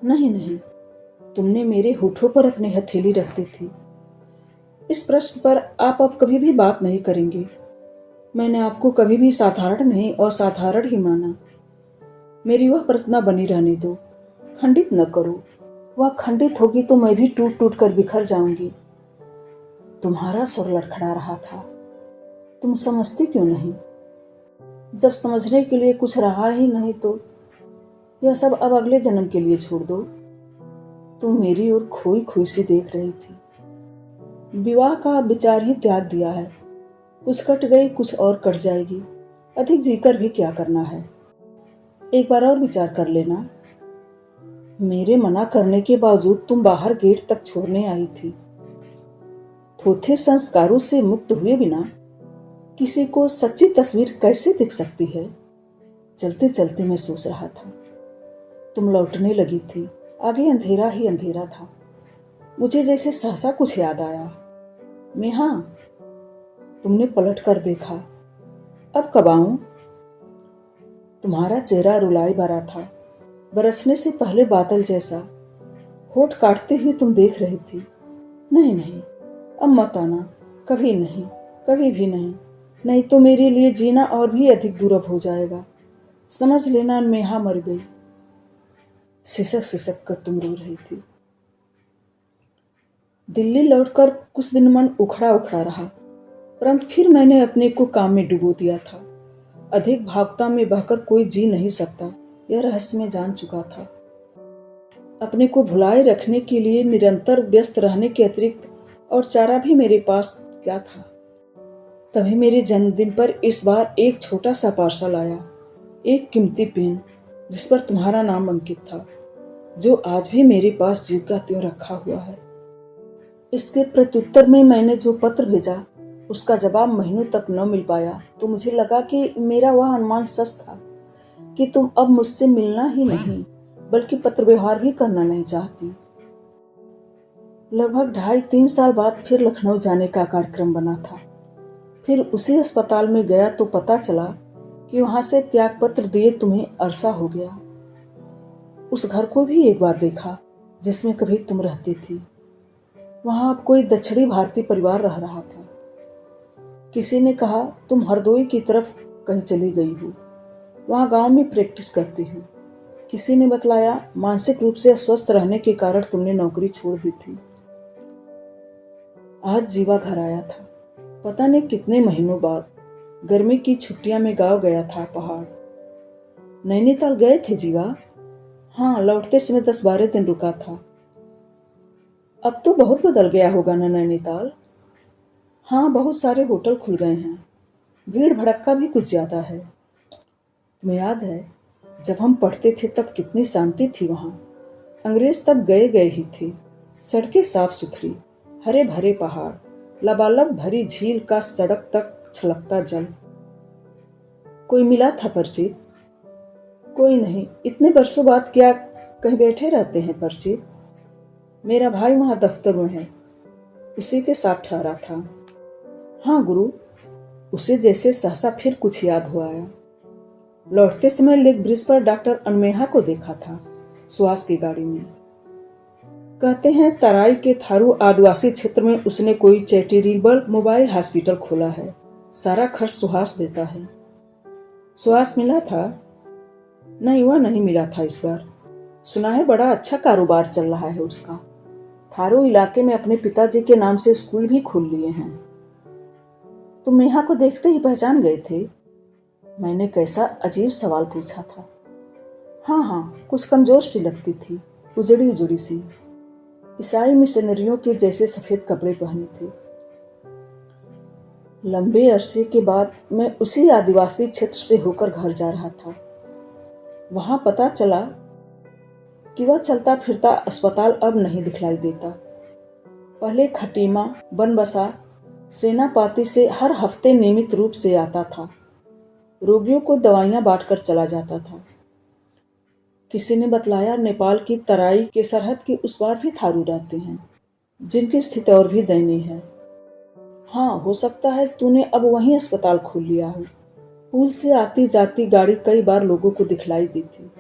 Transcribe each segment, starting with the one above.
नहीं नहीं, तुमने मेरे होठों पर अपनी हथेली रख दी थी। इस प्रश्न पर आप अब कभी भी बात नहीं करेंगे। मैंने आपको कभी भी साधारण नहीं असाधारण ही माना। मेरी वह प्रतिमा बनी रहने दो, खंडित न करो। वह खंडित होगी तो मैं भी टूट टूट कर बिखर जाऊंगी। तुम्हारा स्वर लड़खड़ा रहा था। तुम समझती क्यों नहीं? जब समझने के लिए कुछ रहा ही नहीं तो यह सब अब अगले जन्म के लिए छोड़ दो। तुम मेरी ओर खोई खोई सी देख रही थी। विवाह का विचार ही त्याग दिया है। कुछ कट गई, कुछ और कट जाएगी। अधिक जीकर भी क्या करना है? एक बार और विचार कर लेना। मेरे मना करने के बावजूद तुम बाहर गेट तक छोड़ने आई थी। थोथे संस्कारों से मुक्त हुए बिना किसी को सच्ची तस्वीर कैसे दिख सकती है? चलते चलते मैं सोच रहा था, तुम लौटने लगी थी। आगे अंधेरा ही अंधेरा था। मुझे जैसे सहसा कुछ याद आया। नेहा, तुमने पलट कर देखा। अब कब आऊं? तुम्हारा चेहरा रुलाई भरा था, बरसने से पहले बादल जैसा। होठ काटते हुए तुम देख रही थी। नहीं नहीं, अब मत आना। कभी नहीं, कभी भी नहीं। नहीं तो मेरे लिए जीना और भी अधिक दुर्लभ हो जाएगा। समझ लेना, नेहा मर गई। सिसक सिसक कर तुम रो रही थी। दिल्ली लौटकर कुछ दिन मन उखड़ा उखड़ा रहा, परंतु फिर मैंने अपने को काम में डुबो दिया था। अधिक भावुकता में बहकर कोई जी नहीं सकता, यह रहस्य मैं जान चुका था। अपने को भुलाए रखने के लिए निरंतर व्यस्त रहने के अतिरिक्त और चारा भी मेरे पास क्या था? तभी मेरे जन्मदिन पर इस बार एक छोटा सा पार्सल आया, एक कीमती पेन जिस पर तुम्हारा नाम अंकित था, जो आज भी मेरे पास ज्यों का त्यों रखा हुआ है। इसके प्रत्युत्तर में मैंने जो पत्र भेजा, उसका जवाब महीनों तक न मिल पाया तो मुझे लगा कि मेरा वह अनुमान सच था कि तुम अब मुझसे मिलना ही नहीं बल्कि पत्र व्यवहार भी करना नहीं चाहती। लगभग 2.5-3 साल बाद फिर लखनऊ जाने का कार्यक्रम बना था। फिर उसी अस्पताल में गया तो पता चला कि वहां से त्यागपत्र दिए तुम्हें अरसा हो गया। उस घर को भी एक बार देखा जिसमें कभी तुम रहती थी। वहां अब कोई दक्षिणी भारतीय परिवार रह रहा था। किसी ने कहा तुम हरदोई की तरफ कहीं चली गई हो, वहां गांव में प्रैक्टिस करती हो। किसी ने बतलाया मानसिक रूप से अस्वस्थ रहने के कारण तुमने नौकरी छोड़ दी थी। आज जीवा घर आया था, पता नहीं कितने महीनों बाद। गर्मी की छुट्टियां में गांव गया था पहाड़। नैनीताल गए थे जीवा? हाँ, लौटते समय 10-12 दिन रुका था। अब तो बहुत बदल गया होगा ना नैनीताल? हाँ, बहुत सारे होटल खुल गए हैं। भीड़ भड़क्का भी कुछ ज्यादा है। तुम्हें याद है जब हम पढ़ते थे तब कितनी शांति थी वहां? अंग्रेज तब गए गए ही थे। सड़कें साफ सुथरी, हरे भरे पहाड़, लबालब भरी झील का सड़क तक छलकता जल। कोई मिला था परिचित? कोई नहीं। इतने वर्षों बाद क्या कहीं बैठे रहते हैं परिचित? मेरा भाई वहां दफ्तर में है, उसी के साथ ठहरा था। हाँ गुरु। उसे जैसे सहसा फिर कुछ याद हुआ आया। लौटते समय लेक ब्रिज पर डॉक्टर अनमेहा को देखा था, सुहास की गाड़ी में। कहते हैं तराई के थारू आदिवासी क्षेत्र में उसने कोई चैरिटेबल मोबाइल हॉस्पिटल खोला है। सारा खर्च सुहास देता है। सुहास मिला था? नहीं, वह नहीं मिला था इस बार। सुना है बड़ा अच्छा कारोबार चल रहा है उसका। थारू इलाके में अपने पिताजी के नाम से स्कूल भी खोल लिए हैं। तुम नेहा को देखते ही पहचान गए थे? मैंने कैसा अजीब सवाल पूछा था। हाँ हाँ, कुछ कमजोर सी लगती थी, उजड़ी उजड़ी सी। ईसाई मिशनरियों के जैसे सफेद कपड़े पहने थे। लंबे अरसे के बाद मैं उसी आदिवासी क्षेत्र से होकर घर जा रहा था। वहां पता चला कि वह चलता फिरता अस्पताल अब नहीं दिखलाई देता। पहले खटीमा बनबसा सेनापाती से हर हफ्ते नियमित रूप से आता था। रोगियों को दवाइयां बांटकर चला जाता था। किसी ने बतलाया नेपाल की तराई के सरहद के उस पार भी थारू रहते हैं, जिनकी स्थिति और भी दयनीय है। हाँ, हो सकता है तूने अब वहीं अस्पताल खोल लिया हो। पुल से आती जाती गाड़ी कई बार लोगों को दिखलाई दी थी।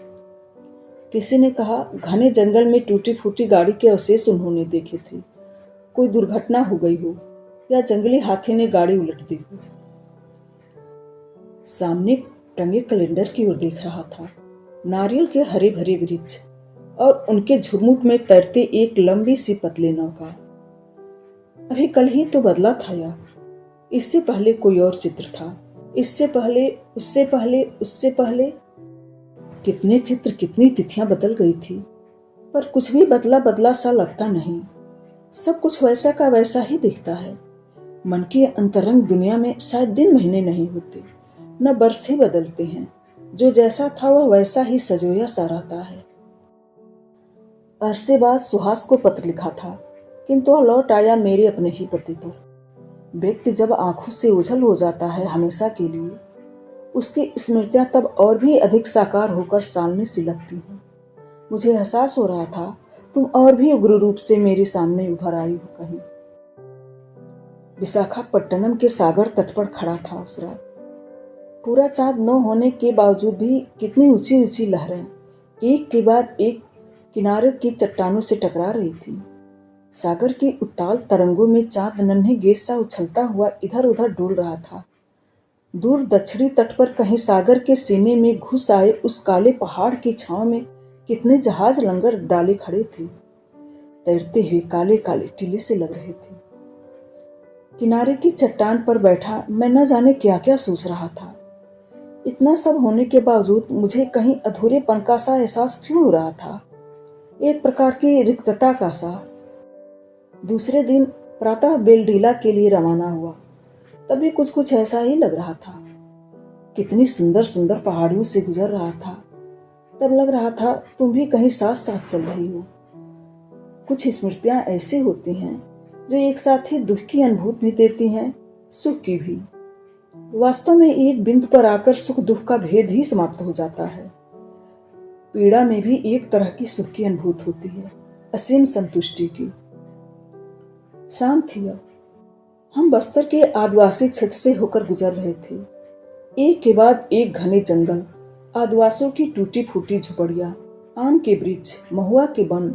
किसी ने कहा घने जंगल में टूटी फूटी गाड़ी के अवशेष उन्होंने देखे थे। कोई दुर्घटना हो गई हो या जंगली हाथी ने गाड़ी उलट दी हो। सामने टंगे कैलेंडर की ओर देख रहा था। नारियल के हरे भरे वृक्ष और उनके झुरमुट में तैरते एक लंबी सी पतली नौका। अभी कल ही तो बदला था यह। इससे पहले कोई और चित्र था, इससे पहले, उससे पहले, उससे पहले। कितने चित्र, कितनी तिथियां बदल गई थी, पर कुछ भी बदला बदला सा लगता नहीं। सब कुछ वैसा का वैसा ही दिखता है। मन की अंतरंग दुनिया में शायद दिन महीने नहीं होते, न वर्ष ही बदलते हैं। जो जैसा था वह वैसा ही सजोया सा रहता है। अरसे बाद सुहास को पत्र लिखा था, किंतु वह लौट आया मेरे अपने ही पते पर। व्यक्ति जब आंखों से ओझल हो जाता है हमेशा के लिए, उसकी स्मृतियां तब और भी अधिक साकार होकर सामने सी लगती हैं। मुझे एहसास हो रहा था तुम और भी उग्र रूप से मेरे सामने उभर आई हो कहीं। विशाखापट्टनम के सागर तट पर खड़ा था उस रात। पूरा चाँद न होने के बावजूद भी कितनी ऊंची ऊंची लहरें एक के बाद एक किनारे की चट्टानों से टकरा रही थी। सागर की उत्ताल तरंगों में चाँद नन्हे गेज सा उछलता हुआ इधर उधर डोल रहा था। दूर दक्षिणी तट पर कहीं सागर के सीने में घुस आए उस काले पहाड़ की छांव में कितने जहाज लंगर डाले खड़े थे, तैरते हुए काले काले टीले से लग रहे थे। किनारे की चट्टान पर बैठा मैं न जाने क्या क्या सोच रहा था। इतना सब होने के बावजूद मुझे कहीं अधूरेपन का सा एहसास क्यों हो रहा था, एक प्रकार की रिक्तता का सा। दूसरे दिन प्रातः बेलडीला के लिए रवाना हुआ, तभी कुछ कुछ ऐसा ही लग रहा था। कितनी सुंदर सुंदर पहाड़ियों से गुजर रहा था, तब लग रहा था तुम भी कहीं साथ साथ चल रही हो। कुछ स्मृतियां ऐसी होती हैं जो एक साथ ही दुख की अनुभूति भी देती हैं, सुख की भी। वास्तव में एक बिंदु पर आकर सुख दुख का भेद ही समाप्त हो जाता है। पीड़ा में भी एक तरह की सुख की अनुभूति होती है, असीम संतुष्टि की। शाम थी अब। हम बस्तर के आदिवासी क्षेत्र से होकर गुजर रहे थे। एक के बाद एक घने जंगल, आदिवासियों की टूटी फूटी झुपड़ियां, आम के वृक्ष, महुआ के वन,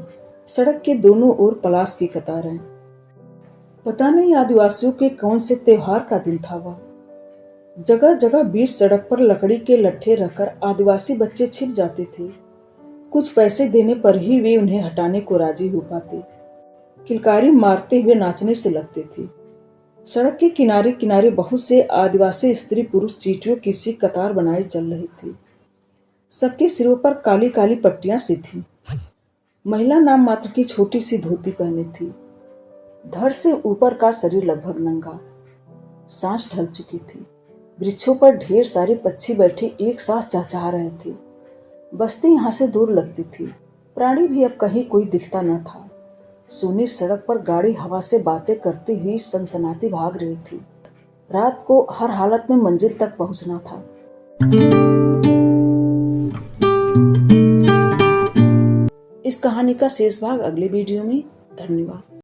सड़क के दोनों ओर पलाश की कतारें। पता नहीं आदिवासियों के कौन से त्योहार का दिन था वह। जगह जगह बीच सड़क पर लकड़ी के लट्ठे रखकर आदिवासी बच्चे छिप जाते थे। कुछ पैसे देने पर ही वे उन्हें हटाने को राजी हो पाते। किलकारी मारते हुए नाचने से लगते थे। सड़क के किनारे किनारे बहुत से आदिवासी स्त्री पुरुष चींटियों की सी कतार बनाए चल रहे थे। सबके सिरों पर काली काली पट्टियां सी थीं। महिला नाम मात्र की छोटी सी धोती पहनी थी। धड़ से ऊपर का शरीर लगभग नंगा। सांस ढल चुकी थी। वृक्षों पर ढेर सारे पक्षी बैठे एक साथ चहचहा रहे थे। बस्ती यहाँ से दूर लगती थी। प्राणी भी अब कहीं कोई दिखता न था। सूनी सड़क पर गाड़ी हवा से बातें करती हुई सनसनाती भाग रही थी। रात को हर हालत में मंजिल तक पहुंचना था। इस कहानी का शेष भाग अगले वीडियो में। धन्यवाद।